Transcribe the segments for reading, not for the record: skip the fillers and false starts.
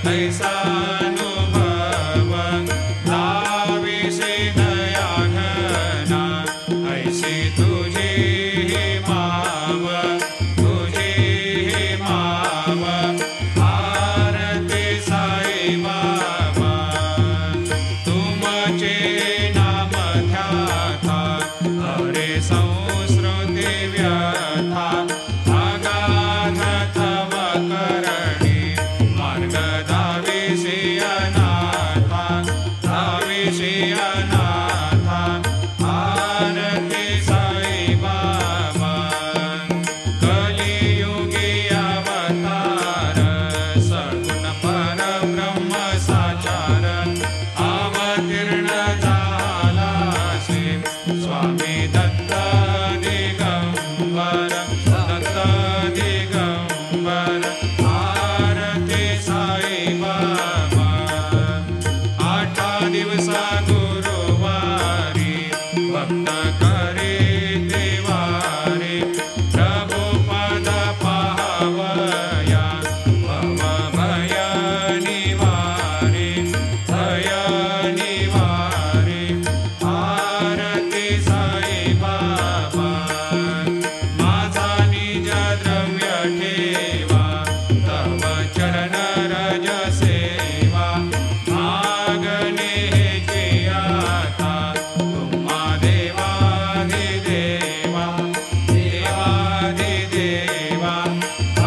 तैसानुभव लाविसे दया घना ऐसी तुझी माव आरती साई बाबा तुमचे नाम ध्याता हरे संस्कृती व्यथा अगाध तव करणी मार्ग धाविषी अनाथा आरती साई बाबा कलियुगी अवतार सगुण परब्रह्म साचार अवतीर्ण झालासे स्वामी दत्त दिगंबर आरती साई बाबा आठा दिवसा गुरुवारी भक्त करे देवारे प्रभु पद पावया भव भय निवारे आरती साई बाबा माझा निज द्रव्य ठेवा तव चरण रज सेवा मागणे हेची आता तुम्हा देवाधिदेवा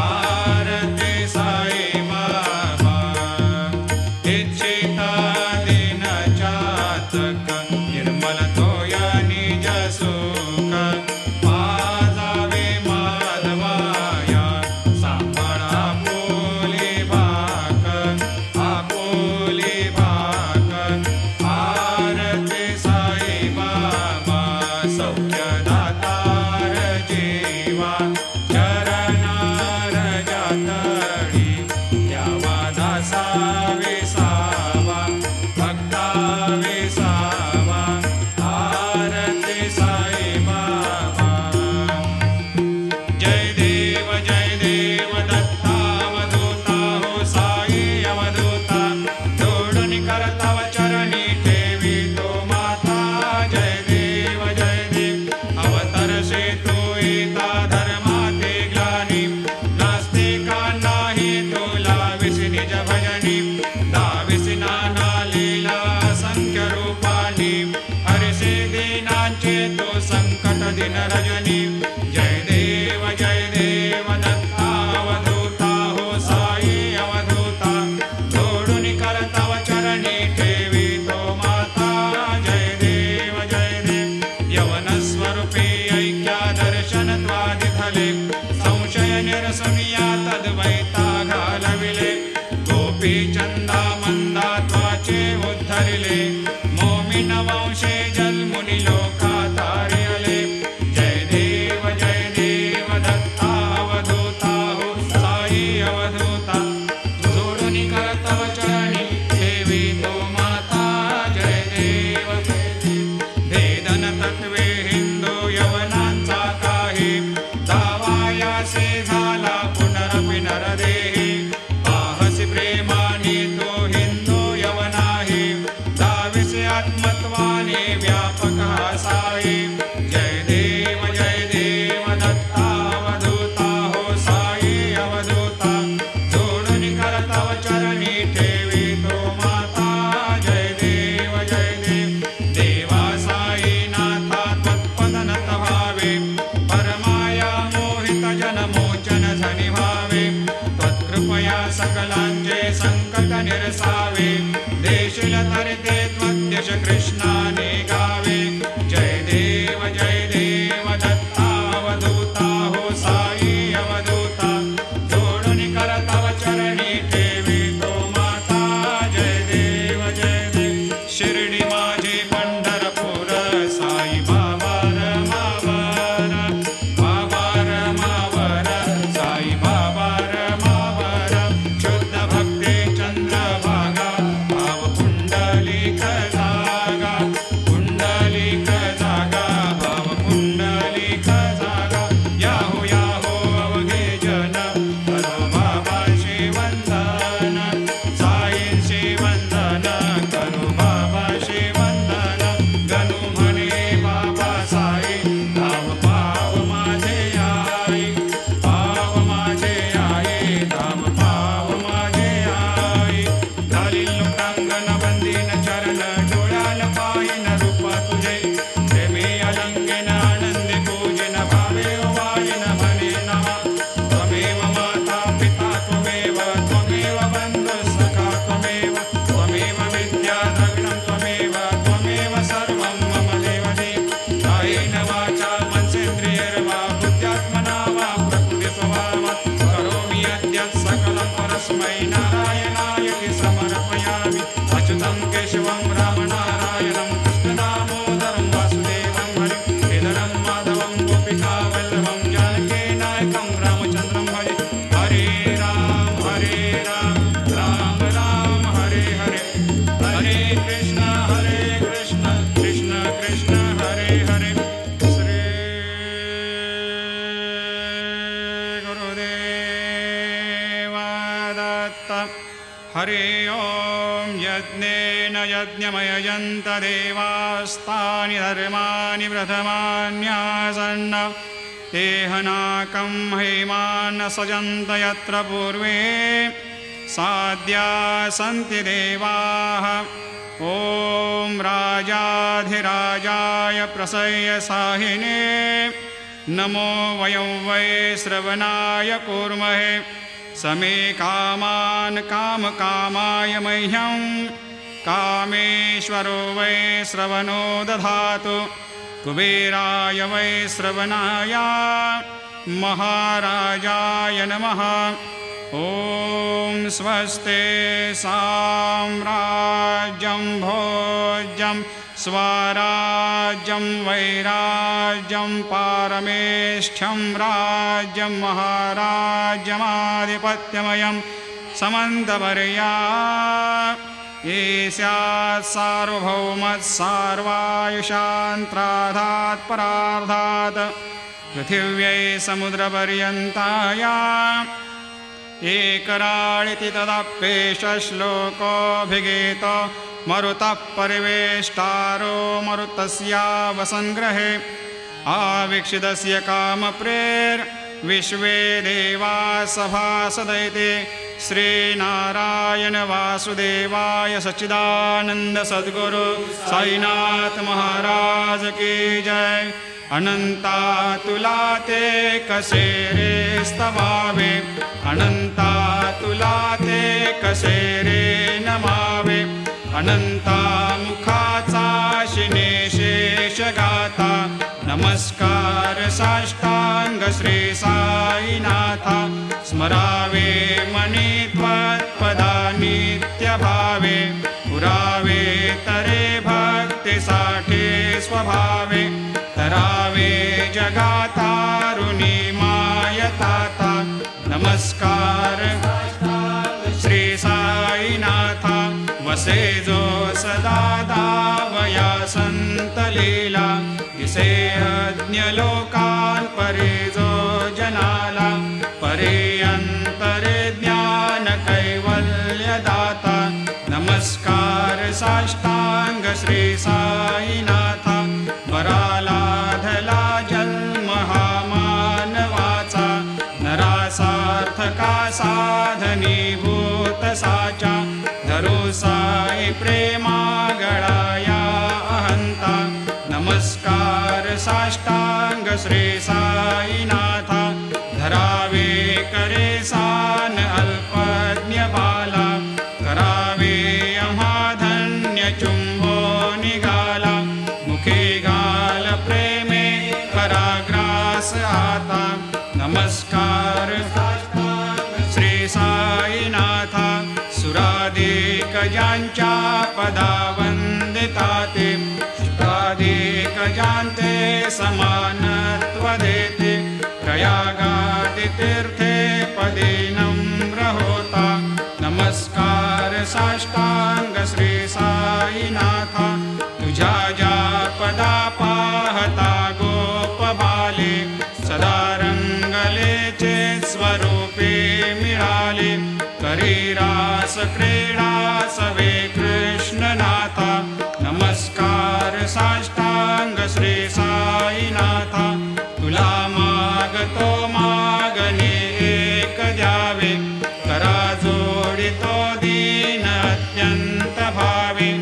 आरती साई बाबा इच्छिता दिन चातक निर्मल तोय निज सुख पाजावे माधवाया सांभाळ आपुली भाक आरती साई बाबा सौख्य दातार जीवा चरणार जातळी द्यावा दासा विसावा भक्ता विसावा आरती साई बाबा जय देव दत्तावधूता हो साई अवधूता जोडून करताव चरणी ठेवी तो माता जय देव अवतरसे तू येता धर्माते ग्लानी नास्तिकांनाही तुला विसी निज भजनी दाविसी नाना लीला असंख्य रूपानी हरसे दीनांचे तो संकट दिन रजनी जय देव दत्तावधूता हो साई अवधूता जोडून करताव चरणी ठेवी तो माता जय देव यवन स्वरूपी ऐक्या दर्शन द्वादिधले संशय निरसनिया तद्वैता घालविले गोपी चंदा मंदा त्वाचे उद्धरिले मोमिन वंशे जन्मुनी लोका तारियले जय देव दत्तावधूता हो साई अवधूता जोडून करतव चरणी ठेवी तो माता जय देव भेदन तत्वे हिंदू यवनांचा काही दावायासे झाला पुनरपि नरदेही पाहसी प्रेमाने तो हिंदू यवनाही दाविसे आत्मत्वाने व्यापक साई जय देव दत्तावधूता हो साई अवधूता जोडून करतव चरणी ठेवी तो माता जय देव देवा साई नाथा त्वत्पदनत भावे परमाया मोहित जनमोचन झनि भावे त्वत्कृपया सकलांचे संकट निरसावे देशील तरते त्वद्यश कृष्णाने गावे जय देव दत्तावधूता हो साई अवधूता जोडून करतव चरणी ठेवी तो माता जय देव शिर्डी माझी पंढरपूर साई बाबा रमावर साई बाबा रमावर शुद्ध भक्ती चंद्रभागा भाव पुंडलिक धागा पुंड समर्पयामि अच्युतं केशवं रामनारायणं कृष्णदामोदरं वासुदेवं हरिं श्रीधरं माधवं गोपिकावल्लभं जानकीनायकं रामचन्द्रं भजे हरे राम राम राम हरे हरे हरे कृष्ण कृष्ण कृष्ण हरे हरे श्री गुरुदेव दत्त हरि ओं यज्ञेन यज्ञमयजन्त देवास्तानि धर्माणि प्रथमान्यासन्न तेहनाकं हेमान् सजन्त यत्र पूर्वे साद्या सन्ति देवाः ॐ राजाधिराजाय प्रसह्य साहिने नमो वयं वै श्रवणाय कूर्महे समे कामान् कामकामाय मह्यं कामेश्वरो वै श्रवणो दधातु कुबेराय वै श्रवणाय महाराजाय नमः ॐ स्वस्ते साम्राज्यं भोज्यं स्वराज्यं वैराज्यं पारमेष्ठ्यं राज्यं महाराज्यमाधिपत्यमयं समन्तवर्या ईस्यात् सार्वभौमत्सार्वायुषान्त्राधात् परार्धात् पृथिव्यै समुद्रपर्यन्ताया एकराळिति तदप्येष श्लोकोऽभिगीतो मरुतः परिवेष्टारो मरुतस्या वसङ्ग्रहे आवीक्षितस्य कामप्रेर्विश्वे देवा सभासदैते श्रीनारायण वासुदेवाय सच्चिदानन्द सद्गुरु साईनाथ महाराज की जय अनन्तातुलाते कसेरे स्तवावे अनन्तातुलाते कसेरे नमावे अनंता मुखाचा शिनेशेषगाता नमस्कार साष्टांग श्री साईनाथा स्मरावे मनी त्वत्पदा नित्यभावे पुरावे तरे भक्तिसाठी स्वभावे तरावे जगातारुणी मायताता नमस्कार श्री साईनाथा वसे जो सदा दावया संत लीला दिसे अज्ञलोकान् परे जो जनाला परे अंतरे ज्ञान कैवल्य दाता नमस्कार साष्टांग श्री साईनाथा परालाधला जन्म हा मानवाचा नरासार्थका साधनीभूत साचा धरो साई प्रेमा गळाया अहंता नमस्कार साष्टांग श्री साईनाथा धरावे करे सान अल्पज्ञ बाला करावे अमाधन्य चुंबो निघाला मुखे घाल प्रेमे पराग्रास आता नमस्कार श्री साईनाथा सुराधिक ज्यांच्या पदा वंदिताते शुकाधिक ज्यांते समानत्व देते प्रयागादि तीर्थे पदे नम्र होता नमस्कार साष्टांग श्री साईनाथा तुझ्या ज्या पदा पाहता गोप बाले सदा रंगलेचे स्वरूपे मिळाले करी रास क्रीडा सवे कृष्णनाथा नमस्कार साष्टांग श्री साईनाथा तुला मागतो मागणे एक द्यावे करा जोडितो दीन अत्यंत भावे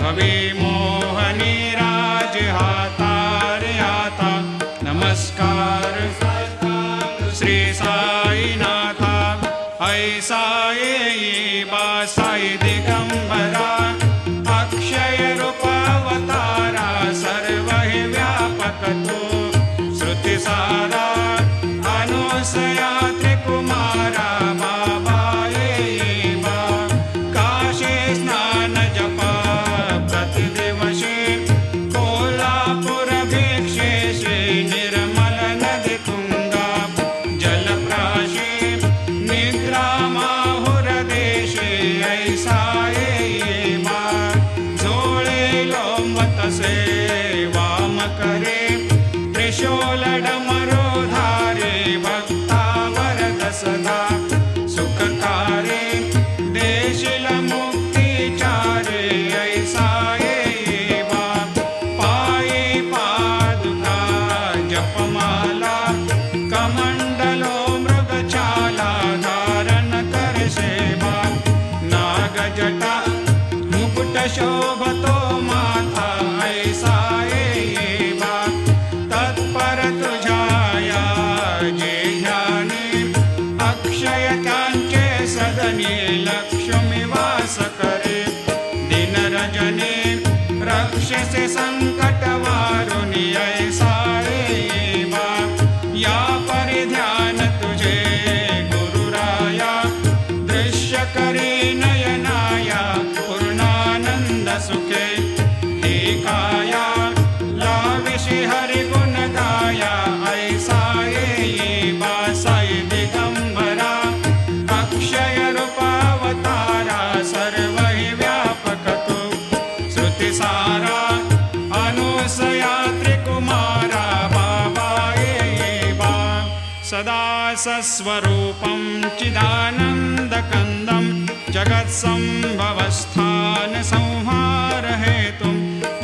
भवे मोहनी राज हातारे आता नमस्कार श्री साईनाथा ऐसा ये बा साई दिगंबरा ऐसा ये बा झोळे लोंबतसे वाम करे त्रिशूल डमरू धारे भक्ता वरद सदा सुखकारे देशील मुक्तिचारे ऐसा ये बा पायी पादुका जपमाला कमंडलो मृगचाला धारण कर सेवा नागजटा मुकुट शोभतो माथा ऐसा ये बा तत्पर तुझाया जे ध्याने अक्षय त्यांचे सदने लक्ष्मी वास करे दिन रजने रक्षसे संकट वारुणी ऐसा ये बा या परिध्यान तुझे गुरुराया दृश्य करे नयनाया पूर्णानंद सुखे एकाया लाविषि हरि गुण गाया ऐसा ये बा साई दिगंबरा अक्षय रूपावतारा सर्व व्यापक तू श्रुतिसारा अनुसया त्रिकुमारा बाबा ये बा सदा सस्वरूपं चिदानन्दकन्दं जगत्सम्भवस्थान संहार हेतुं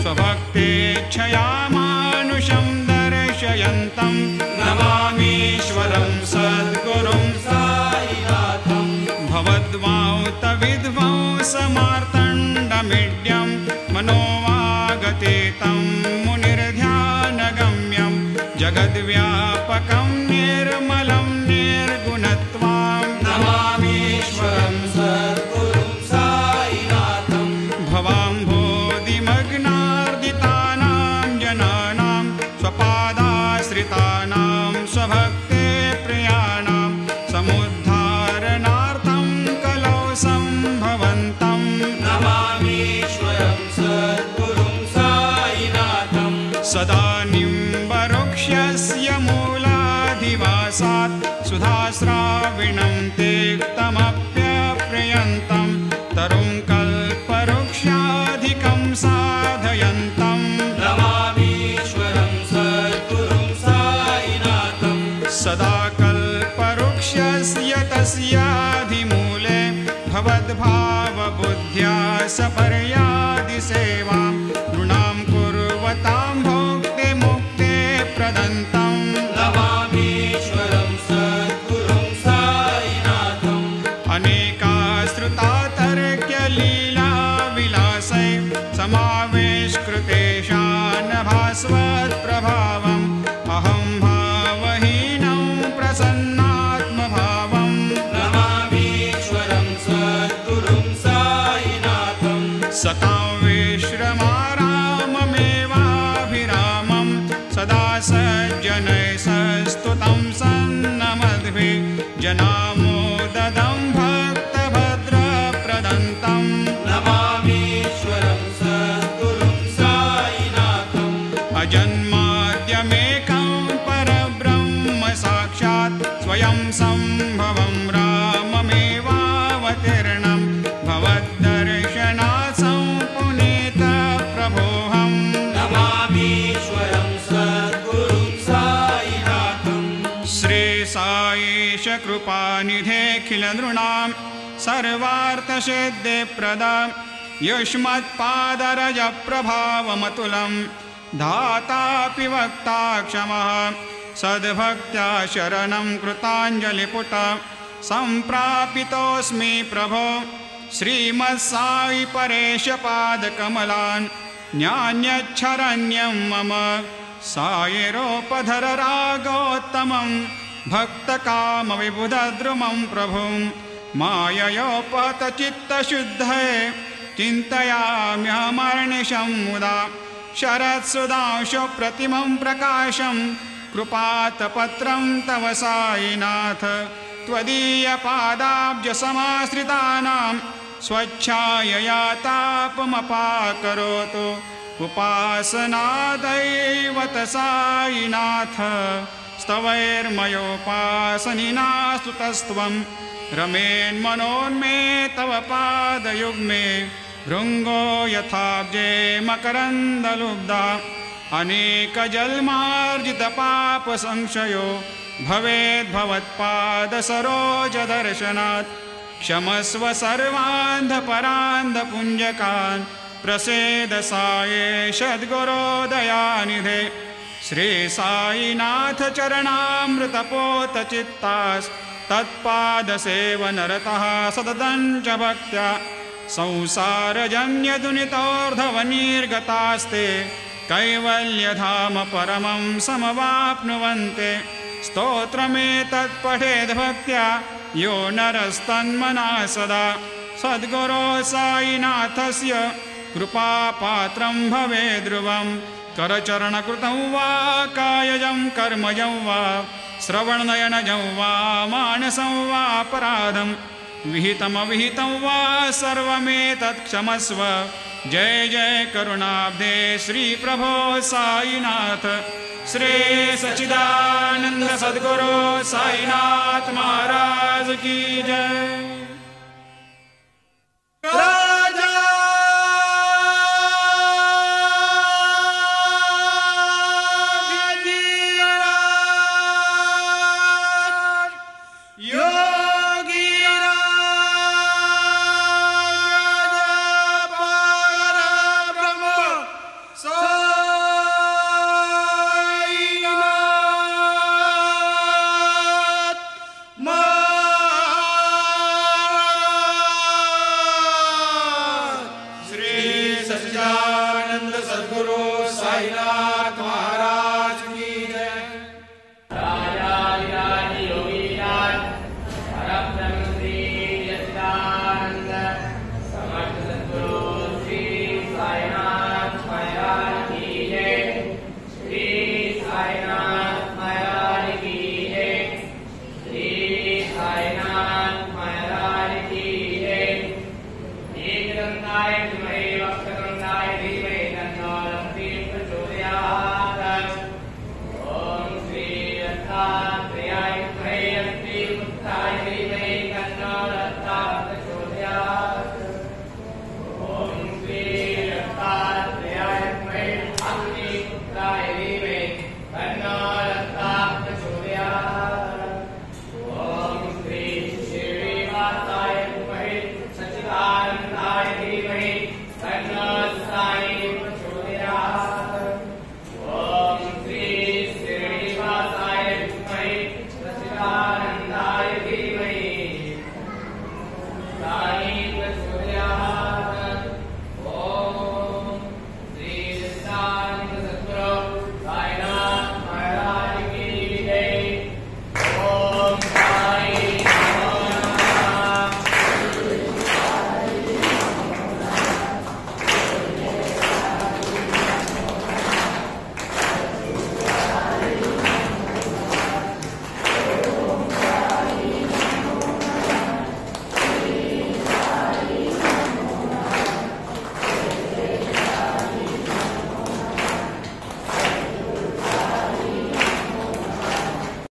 स्वभक्तेच्छया मानुषं दर्शयन्तं नमामीश्वरं सद्गुरुं साईनाथं भवद्वांतविध्वंसमार्तण्डमीड्यं मनोवागतीतं मुनिर्ध्यानगम्यं जगद्व्यापकं निर्मलं निर्गुणत्वां नमामीश्वरं सद्गुरुं साईनाथं भवाम्भोधिमग्नार्दितानां जनानां स्वपादाश्रितानां स्वभक्ते प्रियाणां समुद्धारणार्थं कलौ सम्भवन्तं नमामीश्वरं सद्गुरुं साईनाथं सदा निम्बवृक्षस्य मूलाधिवासात् सुधास्राविणं तेक्तमप्यप्रियन्तं तरुं कल्पवृक्षाधिकं साधयन्तं नमामीश्वरं सद्गुरुं साईनाथं सदा कल्पवृक्षस्य तस्याधिमूले भवद्भावबुद्ध्या सपर्यादिसेवां नृणां कुर्वतां भोक्ते मुक्ते प्रदन्तं नमामीश्वरं सद्गुरुं साईनाथम् अनेकाश्रुतातर्क्यलीलाविलासै समावेशकृतेशान् भास्वत्प्रभावम् अहं भावहीनं प्रसन्नात्मभावं नमामीश्वरं सद्गुरुं साईनाथं सतां विश्रमाराममेवाभिरामं सदा सज्जनैः सस्तुतं सन्नमद्भिः जनामोददं भक्तभद्रप्रदन्तं नमामीश्वरं सद्गुरुं साईनाथम् अजन्माद्यमेकं परब्रह्म साक्षात् स्वयं सम्भवं राममेवावतीर्णं भवद्दर्शनात् सम्पुनीतप्रभोऽहं नमामीश्वरं सद्गुरुं साईनाथं श्री साईश कृपानिधेऽखिलनृणां सर्वार्थसिद्धिप्रदा युष्मत्पादरजप्रभावमतुलं धातापि वक्ता क्षमः सद्भक्त्या शरणं कृताञ्जलिपुट सम्प्रापितोऽस्मि प्रभो श्रीमत्साई परेशपादकमलान् न्यान्यच्छरण्यं मम सायिरोपधर रागोत्तमं भक्तकामविबुधद्रुमं प्रभुं माययोपतचित्तशुद्धये चिन्तयाम्यहमर्निशं मुदा शरत्सुधांशुप्रतिमं प्रकाशं कृपातपत्रं तव साईनाथ त्वदीयपादाब्जसमाश्रितानां स्वच्छायया तापमपाकरोतु उपासनादैवत साईनाथ स्तवैर्मयोपासनिना स्तुतस्त्वं रमेन्मनोन्मे तव पादयुग्मे भृङ्गो यथाब्जे मकरन्दलुब्धा अनेकजन्मार्जितपापसंशयो भवेद्भवत्पादसरोजदर्शनात् क्षमस्व सर्वान्धपरान्धपुञ्जकान् प्रसेद साये सद्गुरोदयानिधे श्री साईनाथ चरणामृतपोतचित्तास्तत्पादसेवनरतः सततं च भक्त्या संसारजन्यदुनितोर्धवनिर्गतास्ते कैवल्यधाम परमं समवाप्नुवन्ते स्तोत्रमेतत्पठेद् भक्त्या यो नरस्तन्मना सदा सद्गुरो साईनाथस्य कृपापात्रं भवेद्ध्रुवं करचरणकृतं वा कायजं कर्मजं वा श्रवणनयनजं वा मानसं वा अपराधं विहितमविहितं वा सर्वमेतत् क्षमस्व जय जय करुणाब्धे श्री प्रभो साईनाथ श्री सच्चिदानंद सद्गुरु साईनाथ महाराज की जय। साईनाथ महाराज की जय।